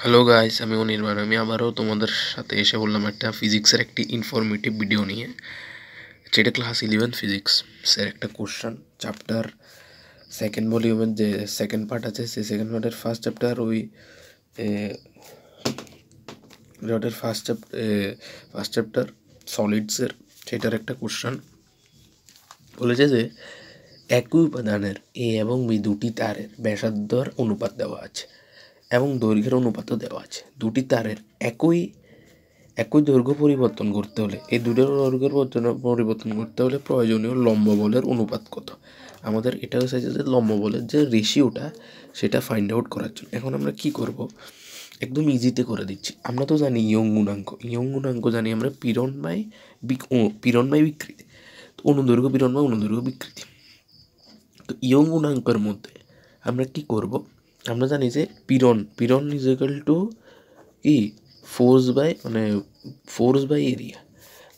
Hello guys, আমি অনির্বাণ। আমি আবারও তোমাদের সাথে এসে বললাম একটা ফিজিক্সের একটি ইনফরমেটিভ ভিডিও নিয়ে, যেটা ক্লাস 11 ফিজিক্সের একটা কোশ্চেন চ্যাপ্টার সেকেন্ড ভলিউমের যে সেকেন্ড পার্ট আছে, সেই সেকেন্ড পার্টের ফার্স্ট চ্যাপ্টার ওটার ফার্স্ট চ্যাপ্টার সলিডসের, সেটার একটা কোশ্চেন বলেছে যে একই উপাদানের এ এবং বি দুটি তারের ব্যাসার্ধর অনুপাত দেওয়া আছে এবং দৈর্ঘ্যের অনুপাতও দেওয়া আছে। দুটি তারের একই দৈর্ঘ্য পরিবর্তন করতে হলে, এই দুটোর দৈর্ঘ্যের পরিবর্তন করতে হলে প্রয়োজনীয় লম্ব বলের অনুপাত কত। আমাদের এটাও চাইছে যে লম্ব বলের যে রেশিওটা, সেটা ফাইন্ড আউট করার জন্য। এখন আমরা কি করব, একদম ইজিতে করে দিচ্ছি। আমরা তো জানি ইয়ং গুণাঙ্ক জানি আমরা পীড়ন বাই বিকৃতি, অনুদৈর্ঘ্য পীড়ন বা অনুদৈর্ঘ্য বিকৃতি। তো ইয়ং গুণাঙ্কের মধ্যে আমরা কি করব, আমরা জানি যে পীড়ন ইজ ইকুয়াল টু কি ফোর্স বাই এরিয়া,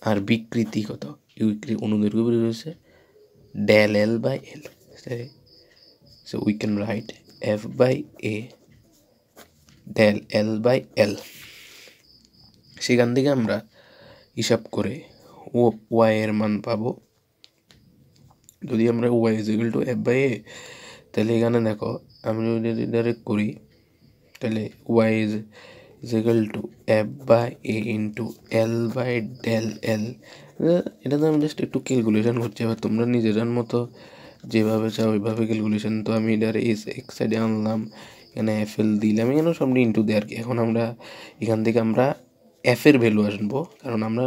আর বিকৃতি কত, অনুদৈর্ঘ্য রয়েছে del L by L. So we can write F by A del L by L. সেখান থেকে আমরা হিসাব করে ওয়াই এর মান পাবো। যদি আমরা y is equal to f by a, তাহলে এখানে দেখো আমি যদি ডাইরেক্ট করি, তাহলে y is equal to f by a into l by del l. এটা তো আমি জাস্ট একটু ক্যালকুলেশন করছি, এবার তোমরা নিজেদের মতো যেভাবে চাও ওইভাবে ক্যালকুলেশন। তো আমি এটার এক সাইডে আনলাম, এখানে এফ এল দিলাম, এখানে সামনে ইন্টু দেয় আর কি। এখন আমরা এখান থেকে আমরা এফ এর ভ্যালু আসবো, কারণ আমরা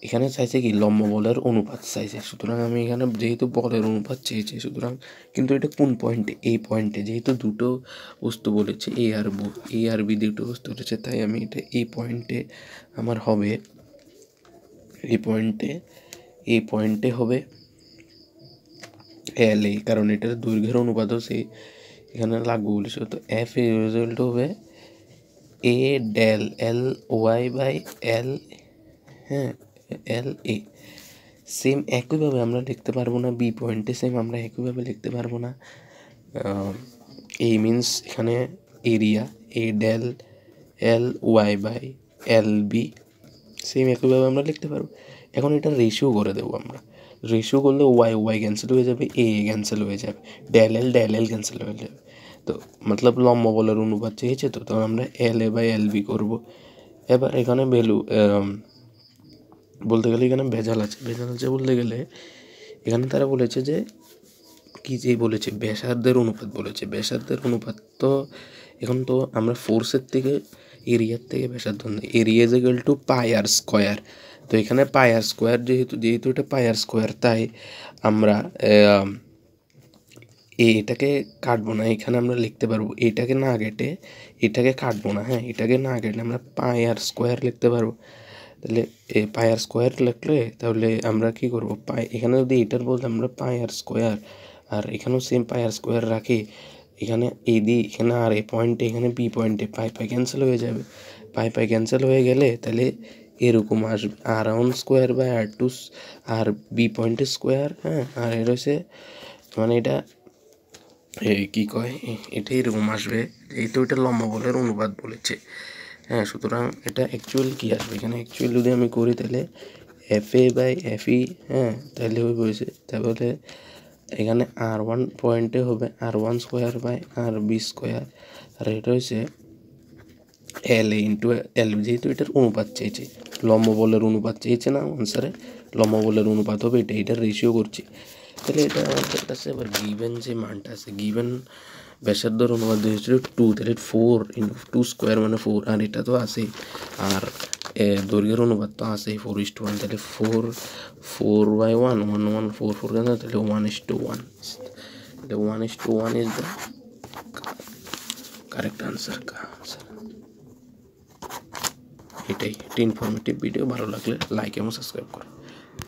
এখানে চাইছে কি লম্ব বলের অনুপাত চাইছে। সুতরাং আমি এখানে যেহেতু বলের অনুপাত চেয়েছি, সুতরাং কিন্তু এটা কোন পয়েন্টে, এই পয়েন্টে, যেহেতু দুটো বস্তু বলেছে এ আর বি দুটো বস্তু বলেছে, তাই আমি এটা এই পয়েন্টে আমার হবে, এই পয়েন্টে হবে এল এ, কারণ এটার দৈর্ঘ্যের অনুপাতও সেই এখানে লাগবে বলেছে। তো এফ এ রেজাল্ট হবে A del L Y by L, হ্যাঁ, এল এ। সেম একইভাবে আমরা লিখতে পারবো না বি পয়েন্টে, সেম আমরা একইভাবে লিখতে পারবো না এ মিনস এখানে area A del L Y by L B, same একইভাবে আমরা লিখতে পারবো। এখন এটা রেশিও করে দেবো আমরা। রেশিও করলে ওয়াই ক্যান্সেল হয়ে যাবে, এ ক্যান্সেল হয়ে যাবে, ডেল এল ক্যান্সেল হয়ে যাবে। তো মতলব লম্ব বলের অনুপাত চেয়েছে, তো তখন আমরা এল এ বাই এল বি করবো। এবার এখানে ভ্যালু বলতে গেলে এখানে ভেজাল আছে বলতে গেলে এখানে তারা বলেছে যে কি যে বলেছে ব্যাসার্ধের অনুপাত বলেছে। ব্যাসার্ধের অনুপাত তো এখন তো আমরা ফোর্সের থেকে এরিয়ার থেকে ব্যাসার্ধ, area is equal to pi R square. তো এখানে পাই আর স্কোয়ার যেহেতু এটা পাই আর স্কোয়ার, তাই আমরা এটাকে কাটবো না, এখানে আমরা লিখতে পারবো এটাকে না কেটে, এটাকে কাটবো না, হ্যাঁ, এটাকে না কেটে আমরা পাই আর স্কোয়ার লিখতে পারবো। তাহলে পাই আর স্কোয়ার লিখলে তাহলে আমরা কি করবো, এখানে যদি এটার বলতে আমরা পাই আর স্কোয়ার, আর এখানেও সেম পাই আর স্কোয়ার রাখি, এখানে এই দিই এখানে, আর এই পয়েন্টে এখানে বি পয়েন্টে পাই ক্যান্সেল হয়ে যাবে। পাই ক্যান্সেল হয়ে গেলে তাহলে এরকম আসবে r one square by r two, r B পয়েন্টের স্কোয়ার, হ্যাঁ, আর এর হচ্ছে মানে এটা কী কয়, এটা এরকম আসবে, যেহেতু এটা লম্ব বলের অনুপাত বলেছে, হ্যাঁ। সুতরাং এটা অ্যাকচুয়ালি কী আসবে, এখানে অ্যাকচুয়ালি যদি আমি করি তাহলে F A by F E, হ্যাঁ, তাহলে ওই বলেছে, তাহলে এখানে আর ওয়ান পয়েন্টে হবে r one square by r B square, আর এটা হচ্ছে এল এ ইন্টু এল, যেহেতু এটার অনুপাত চেয়েছে, লম্ব বলের অনুপাত চেয়েছে না আনসারে, লম্ব বলের অনুপাত হবে এটা, এটার রেশিও করছি। তাহলে এটা আমাদের কাছে এবার গিভেন যে মানটা আছে, গিভেন ব্যাসার্ধর অনুপাত দিয়েছিল 2, তাহলে 4 ইন্টু 2 স্কোয়ার মানে 4, আর এটা তো আছেই, আর দৈর্ঘ্যের অনুপাত তো আছেই 4:1, তাহলে 4 বাই 1 4 কেন, তাহলে 1:1, তাহলে 1:1 ইজ দ্য কারেক্ট আনসার। এটাই একটা ইনফরমেটিভ ভিডিও, ভালো লাগলে লাইক এবং সাবস্ক্রাইব করো।